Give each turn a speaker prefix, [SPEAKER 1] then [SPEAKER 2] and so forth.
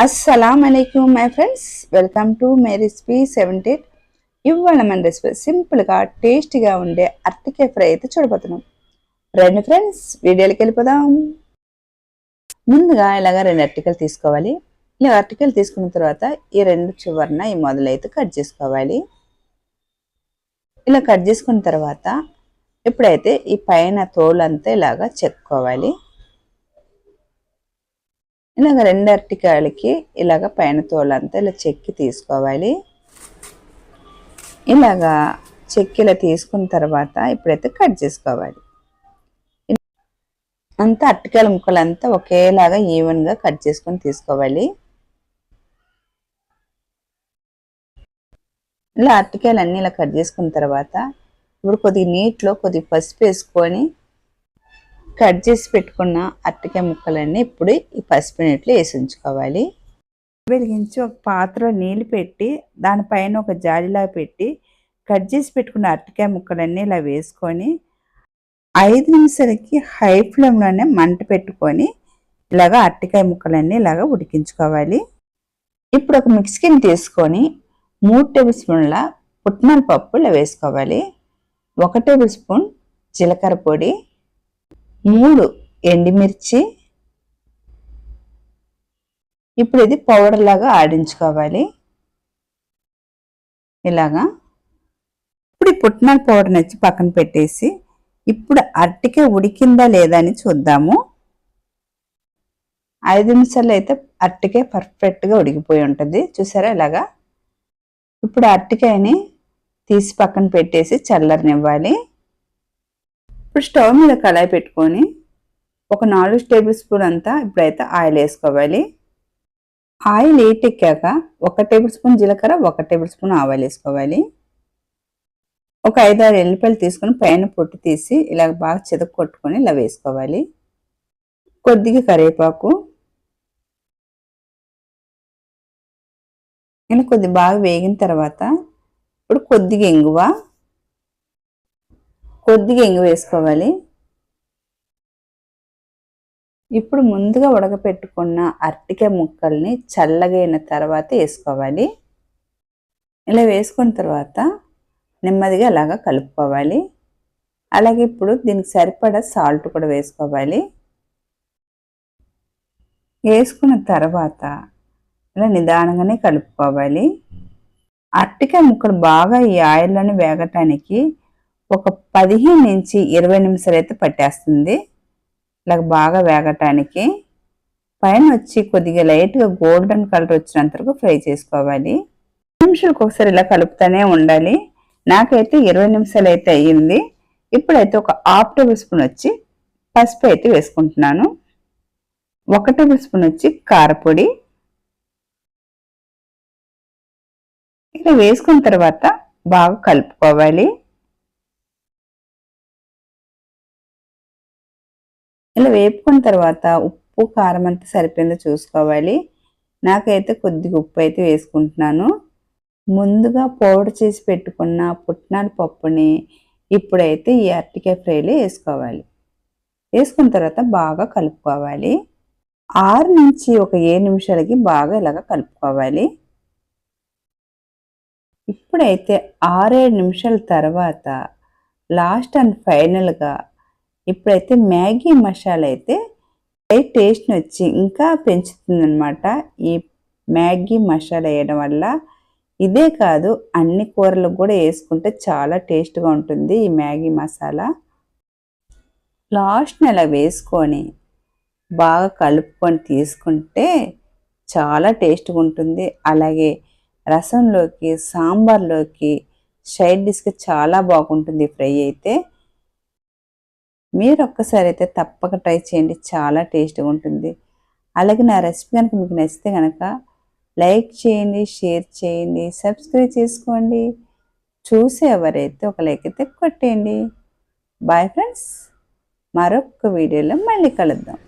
[SPEAKER 1] అస్సలాం అలైకుమ్ my friends, welcome to my recipe 78. ఇవాళ మన రెసిపీ సింపుల్గా టేస్టీగా ఉండే అరటికాయ ఫ్రై అయితే చూడబోతున్నాం. రండి ఫ్రెండ్స్, వీడియోకి వెళ్ళిపోదాం. ముందుగా ఇలాగ 2 అరటికాయలు తీసుకోవాలి. ఇలా అరటికాయలు తీసుకున్న తర్వాత ఈ 2 చివరన ఈ మొదలైతే కట్ చేసుకోవాలి. ఇలా కట్ చేసుకున్న తర్వాత ఇప్పుడైతే ఈ పైన తోలంతా ఇలాగా చెక్కోవాలి. ఇలాగ 2 అరటికాయలకి ఇలాగ పైన తోలంతా ఇలా చెక్కి తీసుకోవాలి. ఇలాగా చెక్కిలా తీసుకున్న తర్వాత ఇప్పుడైతే కట్ చేసుకోవాలి. అంతా అరటికాయల ముక్కలంతా ఒకేలాగా ఈవెన్గా కట్ చేసుకొని తీసుకోవాలి. ఇలా అరటికాయలు అన్నీ ఇలా కట్ చేసుకున్న తర్వాత ఇప్పుడు కొద్దిగా నీటిలో కొద్దిగా పసుపు వేసుకొని కట్ చేసి పెట్టుకున్న అరటికాయ ముక్కలన్నీ ఇప్పుడు ఈ పసుపు నీటిలో వేసి ఉంచుకోవాలి. వెలిగించి ఒక పాత్రలో నీళ్ళు పెట్టి దానిపైన ఒక జాలిలా పెట్టి కట్ చేసి పెట్టుకున్న అరటికాయ ముక్కలన్నీ ఇలా వేసుకొని 5 నిమిషాలకి హై ఫ్లేమ్లోనే మంట పెట్టుకొని ఇలాగ అరటికాయ ముక్కలన్నీ ఇలాగ ఉడికించుకోవాలి. ఇప్పుడు ఒక మిక్సీని తీసుకొని 3 టేబుల్ స్పూన్ల పుట్నాల పప్పు ఇలా వేసుకోవాలి. 1 టేబుల్ స్పూన్ జీలకర్ర పొడి, 3 ఎండుమిర్చి. ఇప్పుడు ఇది పౌడర్ లాగా ఆడించుకోవాలి. ఇలాగా ఇప్పుడు ఈ పుట్నాల పౌడర్ నచ్చి పక్కన పెట్టేసి ఇప్పుడు అరటికాయ ఉడికిందా లేదా అని చూద్దాము. 5 నిమిషాలు అయితే అరటికాయ పర్ఫెక్ట్గా ఉడికిపోయి ఉంటుంది. చూసారా ఇలాగా. ఇప్పుడు అరటికాయని తీసి పక్కన పెట్టేసి చల్లరనివ్వాలి. ఇప్పుడు స్టవ్ మీద కళాయి పెట్టుకొని ఒక 4 టేబుల్ స్పూన్ అంతా ఇప్పుడైతే ఆయిల్ వేసుకోవాలి. ఆయిల్ ఎక్కాక 1 టేబుల్ స్పూన్ జీలకర్ర, 1 టేబుల్ స్పూన్ ఆవాలు వేసుకోవాలి. ఒక 5-6 ఎల్లిపాయలు తీసుకొని పైన పొట్టు తీసి ఇలా బాగా చితక కొట్టుకొని ఇలా వేసుకోవాలి. కొద్దిగా కరివేపాకు, ఇలా కొద్దిగా బాగా వేగిన తర్వాత ఇప్పుడు కొద్దిగా ఇంగువ వేసుకోవాలి. ఇప్పుడు ముందుగా ఉడకపెట్టుకున్న అరటికాయ ముక్కల్ని చల్లగైన తర్వాత వేసుకోవాలి. ఇలా వేసుకున్న తర్వాత నెమ్మదిగా అలాగా కలుపుకోవాలి. అలాగే ఇప్పుడు దీనికి సరిపడా సాల్ట్ కూడా వేసుకోవాలి. వేసుకున్న తర్వాత ఇలా నిదానంగానే కలుపుకోవాలి. అరటికాయ ముక్కలు బాగా ఈ ఆయిల్లోనే వేగటానికి ఒక 15 నుంచి 20 నిమిషాలు అయితే పట్టేస్తుంది. ఇలా బాగా వేగటానికి పైన వచ్చి కొద్దిగా లైట్గా గోల్డెన్ కలర్ వచ్చినంత వరకు ఫ్రై చేసుకోవాలి. 2 నిమిషాలకు ఒకసారి ఇలా కలుపుతూనే ఉండాలి. నాకైతే 20 నిమిషాలు అయితే అయ్యింది. ఇప్పుడైతే ఒక 1/2 టేబుల్ స్పూన్ వచ్చి పసుపు అయితే వేసుకుంటున్నాను. 1 టేబుల్ స్పూన్ వచ్చి కారపొడి. ఇలా వేసుకున్న తర్వాత బాగా కలుపుకోవాలి. ఇలా వేపుకున్న తర్వాత ఉప్పు కారం అంతా సరిపోయిందో చూసుకోవాలి. నాకైతే కొద్దిగా ఉప్పు అయితే వేసుకుంటున్నాను. ముందుగా పౌడర్ చేసి పెట్టుకున్న పుట్నాల పప్పుని ఇప్పుడైతే ఈ అరటికాయ ఫ్రైలో వేసుకోవాలి. వేసుకున్న తర్వాత బాగా కలుపుకోవాలి. 6 నుంచి ఒక 7 నిమిషాలకి బాగా ఇలాగ కలుపుకోవాలి. ఇప్పుడైతే 6-7 నిమిషాల తర్వాత లాస్ట్ అండ్ ఫైనల్గా ఇప్పుడైతే మ్యాగీ మసాలా అయితే టేస్ట్ని వచ్చి ఇంకా పెంచుతుంది అనమాట. ఈ మ్యాగీ మసాలా వేయడం వల్ల ఇదే కాదు అన్ని కూరలకు కూడా వేసుకుంటే చాలా టేస్ట్గా ఉంటుంది ఈ మ్యాగీ మసాలా. లాస్ట్ని అలా వేసుకొని బాగా కలుపుకొని తీసుకుంటే చాలా టేస్ట్గా ఉంటుంది. అలాగే రసంలోకి, సాంబార్లోకి, సైడ్ డిష్కి చాలా బాగుంటుంది ఫ్రై అయితే. మీరు ఒక్కసారి అయితే తప్పక ట్రై చేయండి, చాలా టేస్ట్గా ఉంటుంది. అలాగే నా రెసిపీ కనుక మీకు నచ్చితే కనుక లైక్ చేయండి, షేర్ చేయండి, సబ్స్క్రైబ్ చేసుకోండి. చూసి ఎవరైతే ఒక లైక్ అయితే కొట్టేయండి. బాయ్ ఫ్రెండ్స్, మరొక వీడియోలో మళ్ళీ కలుద్దాం.